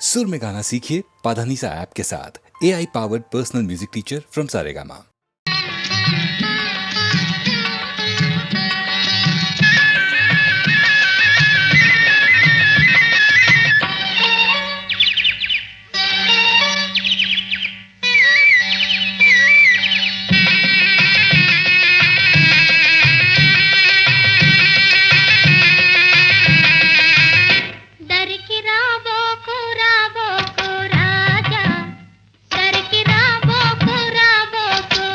सुर में गाना सीखिए पाधानीसा ऐप के साथ। AI powered personal music teacher from Saregama. రాబోకు రాజా, దరికి రాబోకు రాబోకు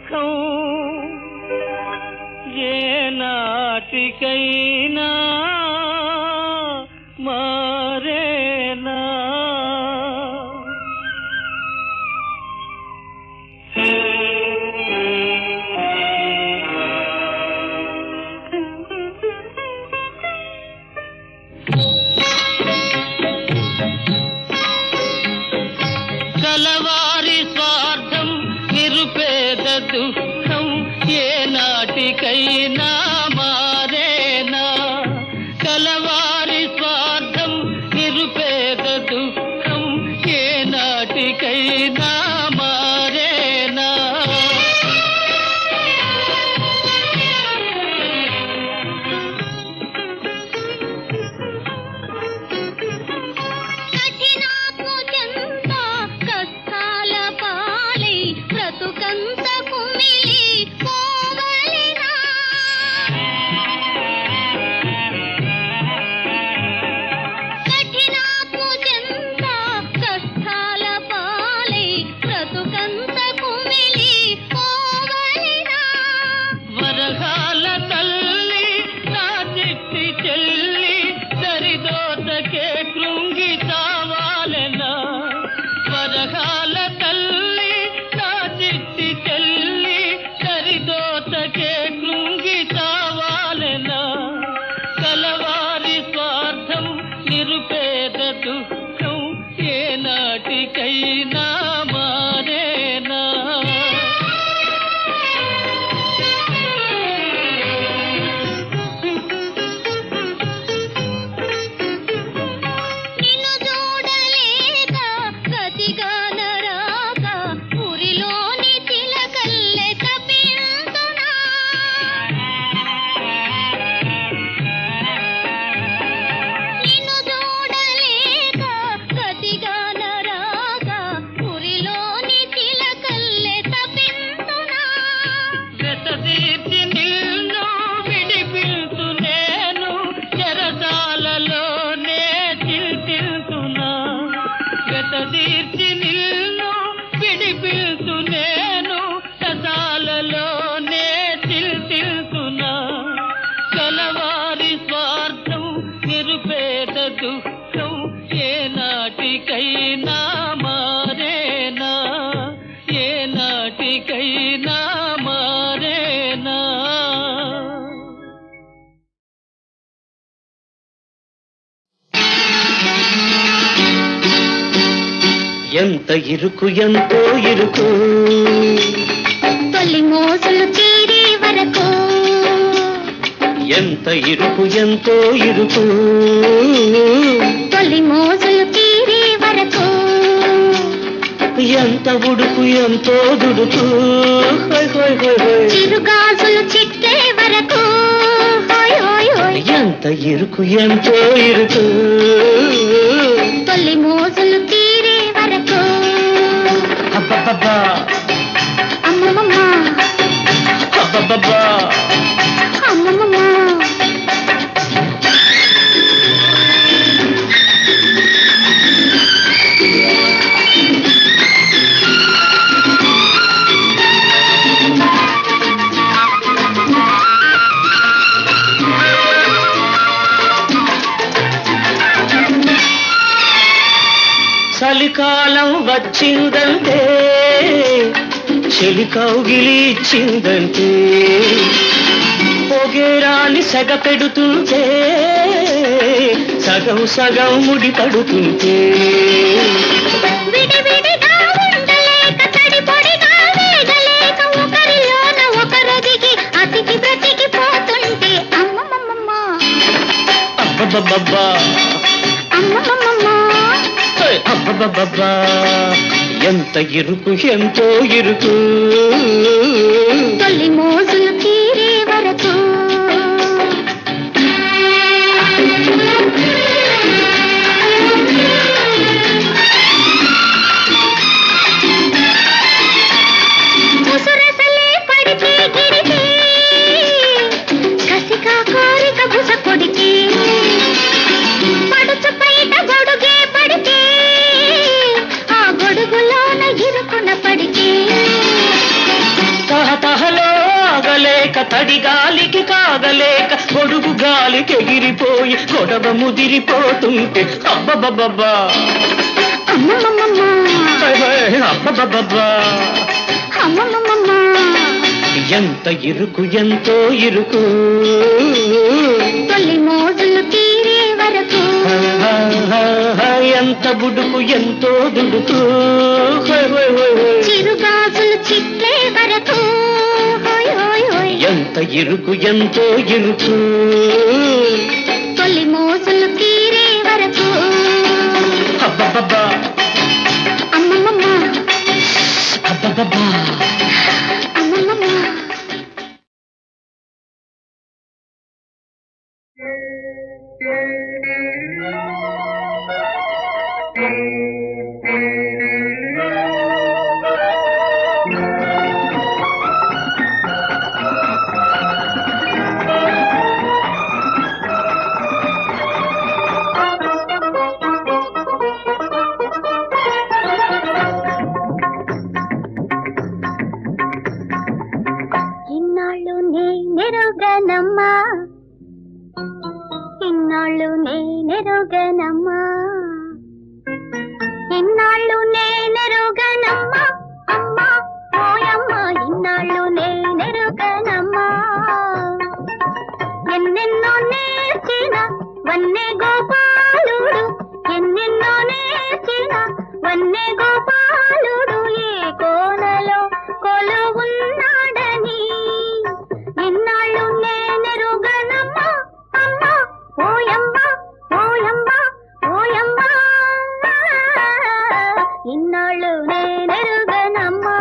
దుఃఖం ఏనాటికైనా మారేనా కలవారి స్వార్థం నిరుపేద దుఃఖం ఏనాటికైనా మారేనా కలవారి స్వార్థం నిరుపేద దుఃఖం ఏనాటికైనా మారేనా కలవారి స్వార్థం నిరుపేద దుఃఖం ఏనాటికైనా మారేనా నిన్ను చూడలేక గతిగా నరాక ఊరిలోని చిలకల్లె తప్పింతునా నిన్ను చూడలేక గతిగా నరాక ఊరిలోని చిలకల్లె తప్పింతునా వెతదీర్చి నిన్ను విడిపిల్తు నేను చెరసాలలోనే చిల్చిల్తునా వెతదీర్చి నిన్ను విడిపిల్తు నేను చెరసాలలోనే చిల్చిల్తునా కలవారి స్వార్థం నిరుపేద దుఃఖం ఏనాటికైనా మారేనా ఏనాటికైనా మారేనా ఎంత ఇరుకు ఎంతో ఇరుకు తొలి మోసులు తీరే వరకు ఎంత ఇరుకు ఎంతో ఇరుకు తొలి మోసులు తీరే వరకు ఎంత ఉడుకు ఎంతో దుడుకు హోయ్ హోయ్ హోయ్ హోయ్. చిరుగాజులు చిక్కే వరకు హోయ్ హోయ్ హోయ్ ఎంత ఇరుకు ఎంతో ఇరుకు తొలి మోసులు తీరే వరకు అబ్బబ్బబ్బా అమ్మమ్మ అబ్బబ్బబ్బా అమ్మమ్మ చలికాలం వచ్చిందంటే చెలి కౌగిలి ఇచ్చిందంటే పొగేరాని సగ పెడుతుంటే సగం సగం ముడి పడుతుంటే విడివిడిగా ఉండలేక తడి పొడిగా వేగలేక ఒకరిలోన ఒకరొదిగి అతికి బ్రతికి పోతుంటే అమ్మమ్మమ్మ అబ్బబ్బబ్బబ్బా అమ్మమ్మమ్మ అబ్బబ్బబ్బబ్బా ఎంత ఇరుకు ఎంతో ఇరుకు తొలి మోజులు తీరే వరకు ముసురసలే పడితే గిరితే కసిగా కోరిక బుస కొడితే పడుచు పైట గొడుగే పడితే ఆ గొడుగులోన ఇరుకున పడితే కాగలేక తడి గాలికి కాగలేక గొడుగు గాలికి ఎగిరిపోయి గొడవ ముదిరిపోతుంటే అబ్బబ్బబ్బా అబ్బబ్బబ్బా ఎంత ఇరుకు ఎంతో ఇరుకు తొలి మోజులు తీరే వరకు ఎంత బుడుకు ఎంతో దుడుకు చిరుగాజులు చిట్లే వరకు ఎంత ఇరుకు ఎంతో ఇరుకు తొలి మోజులు తీరే వరకు అబ్బబ్బబ్బా అమ్మమ్మ అబ్బబ్బబ్బా అమ్మమ్మ ఇన్నాళ్ళు నేనెరుగనమ్మా ఇన్నాళ్ళు నేనెరుగనమ్మా ఇన్నాళ్ళు నేనెరుగనమ్మా అమ్మా ఓయమ్మ ఇన్నాళ్ళు నేనెరుగనమ్మా ఎన్నెన్నో నేర్చిన వన్నె గోపాలుడు ఎన్నెన్నో నేర్చిన వన్నె గోపాలుడు ఏ కోనలో కొలువున్నాడని ఇన్నాళ్ళు నేనెరుగనమ్మా అమ్మా ఓయమ్మ ఓయమ్మ ఓయమ్మ ఇన్నాళ్ళు నేనెరుగనమ్మా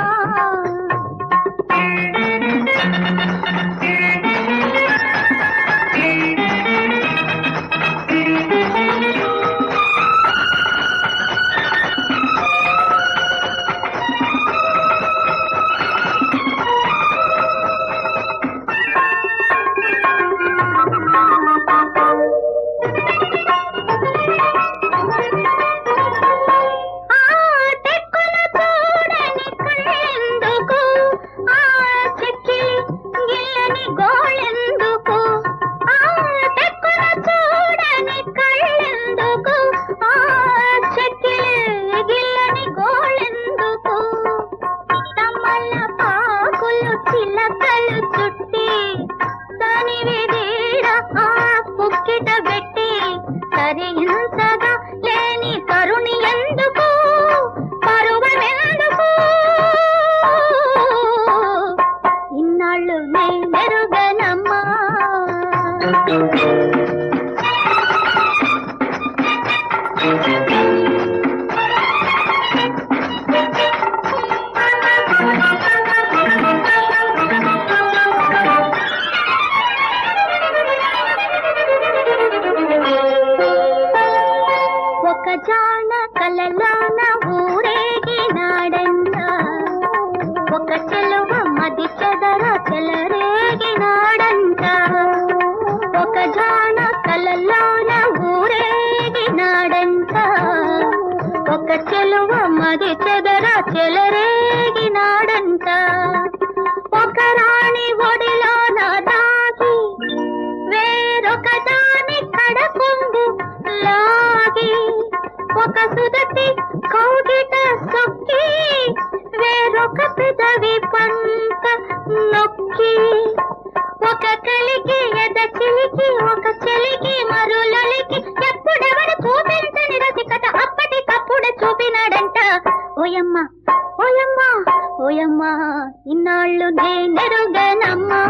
ఒక జాన కలలాన ఊరేగినాడంట ఒక చెలువ మది చెదర చెలరేగినాడంట ఒక జాన కలలాన ఊరేగినాడంట ఒక చెలువ మది చెదర చెలరేగినాడంట ఒక రాణి ఒడిలోన దాగి వేరొక దాని కడకొంగు లాగి ఒక సుదతి కౌగిట సొక్కి వేరొక పెదవి పంట నొక్కి ఒక కలికి ఎద చిలికి ఒక చెలికి మరులొలికి ఎప్పుడెవరు చూపించని రసికత అప్పటికప్పుడు చూపినాడంట ఓయమ్మ ఓయమ్మ ఓయమ్మ ఇన్నాళ్ళు నేనెరుగనమ్మా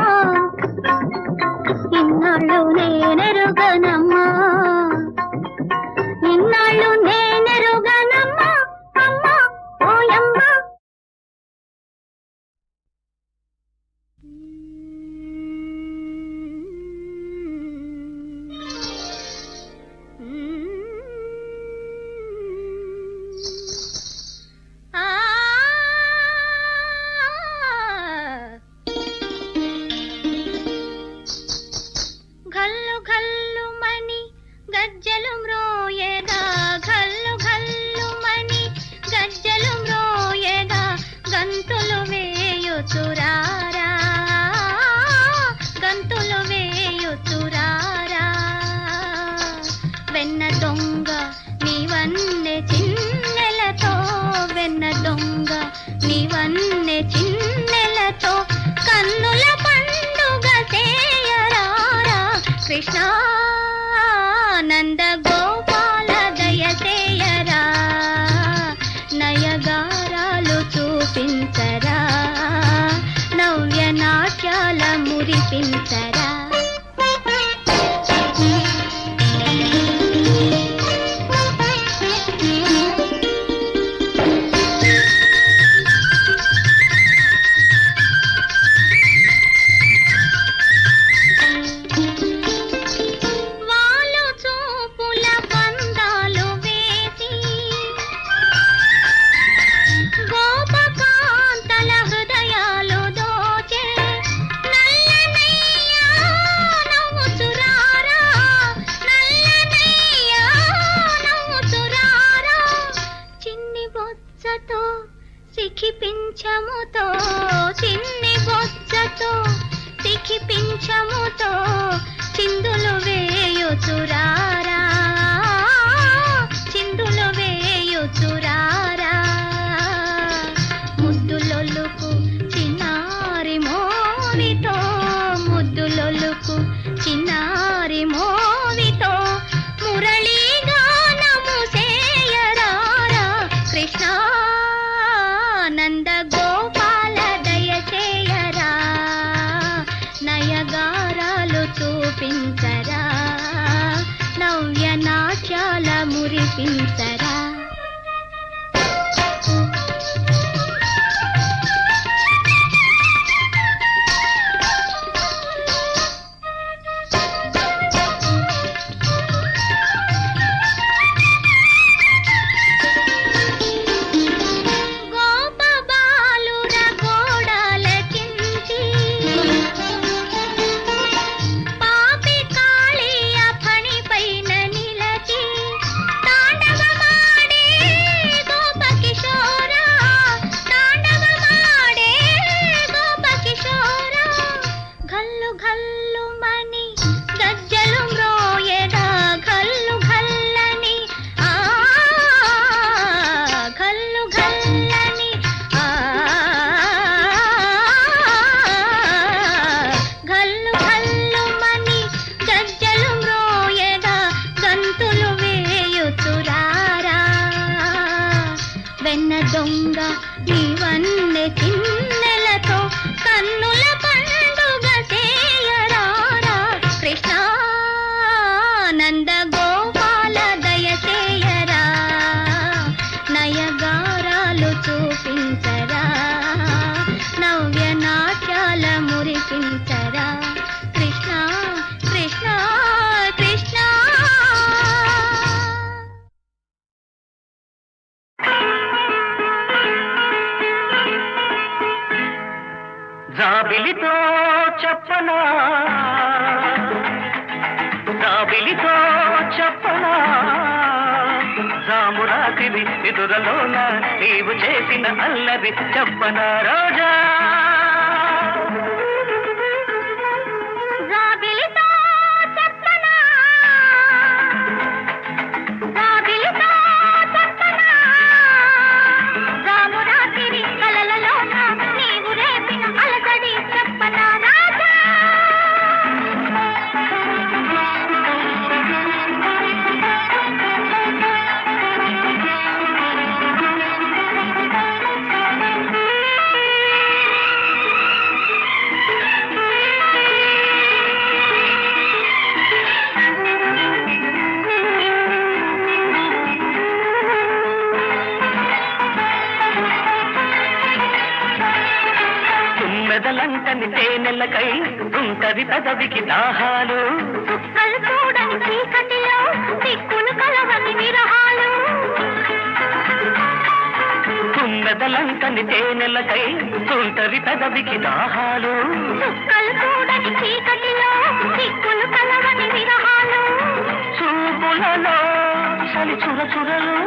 ఇన్నాళ్ళు నేనెరుగనమ్మా ఇన్నాళ్ళు నేనెరుగనమ్మా అమ్మా ఓయమ్మ ఘల్లు ఘల్లు మణి గజ్జలు మ్రోయగా ఘల్లు నాట్యాల మురిపించరా. సిఖిపించముతో చిన్ని బొచ్చతో సిఖిపించముతో చిందులు వేయుచురారా, చిందులు వేయుచురారా. ముద్దులొల్లుకు చిన్నారి మోవితో, ముద్దులొల్లుకు చిన్నారి మోవితో మురళీ గానము సేయరారా. కృష్ణ నంద గోపాల దయచేయరా, నయగారాలు చూపించరా, నవ్య నాట్యాల మురిపించరా. దొంగ నీవన్నె చిన్నెలతో కన్నుల పండుగ చేయరారా. కృష్ణ నంద గోపాల దయచేయరా, నయగారాలు చూపించరా, నవ్య నాట్యాల మురిపించరా. కృష్ణ కృష్ణ కృష్ణ. జాబిలితో చెప్పనా, జాబిలితో చెప్పనా, జామురాతిరి ఎదురలోన నీవు చేసిన అల్లరి చెప్పనా రోజా. మెదలంటని తేనెలకై ఉంటది పెదవికి దాహాలు, చుక్కలు చూడని చీకటిలో దిక్కులు కలవని విరహాలు. మెదలంటని తేనెలకై ఉంటది పెదవికి దాహాలు, చుక్కలు చూడని చీకటిలో దిక్కులు కలవని విరహాలు. చూపులలో చలి చురచురలు,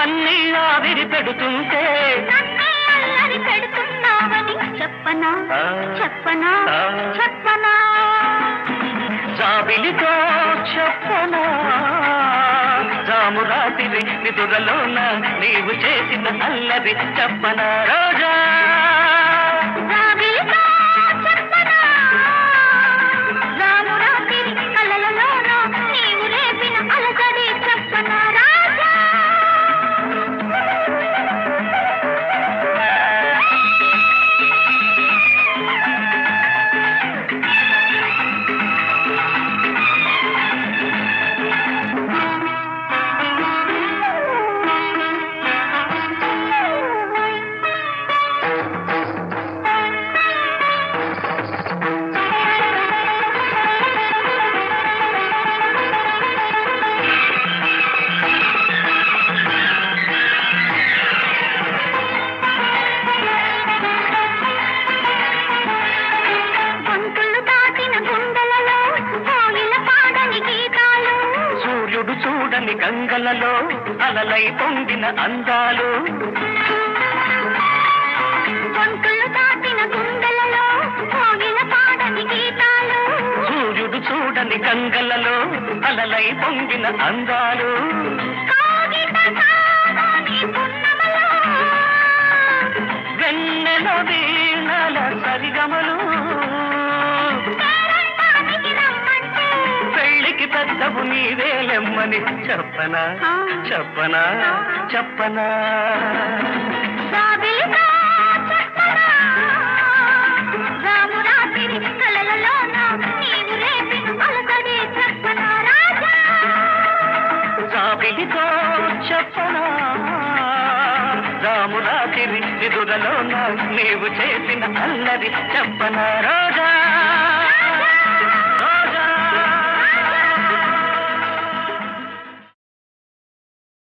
అన్నీ ఆవిరి పెడుతుంటే అల్లరి పెడుతున్నావని చెప్పనా చెప్పనా చెప్పనా. జాబిలితో చెప్పనా, జామురాతిరి నిదురలోన నీవు చేసిన అల్లరి చెప్పనా రోజా. నీవు రేపిన అలసడి చెప్పనా రాజా. అలలై పొంగిన అందాలు గొంతులు దాటిన గుండెలలో మోగిన పాడని గీతాలు సూర్యుడు చూడని గంగలలో అలలై పొంగిన అందాలు కాగిత సాగని పున్నమలో వెన్నెల వీణల సరిగమలు పేరంటానికి రమ్మంటే పెళ్ళికి పెద్దవు నీవేలెమ్మని చెప్పనా చెప్పనా చెప్పనా రాబిలితో చెప్పనా రామురాతిరి కలలలోన నీవు రేపి అలసడే చెప్పనా రాజా రాబిలితో చెప్పనా రామురాతిరి నిదురలోన నీవు చేసిన అల్లరి చెప్పనా రాజా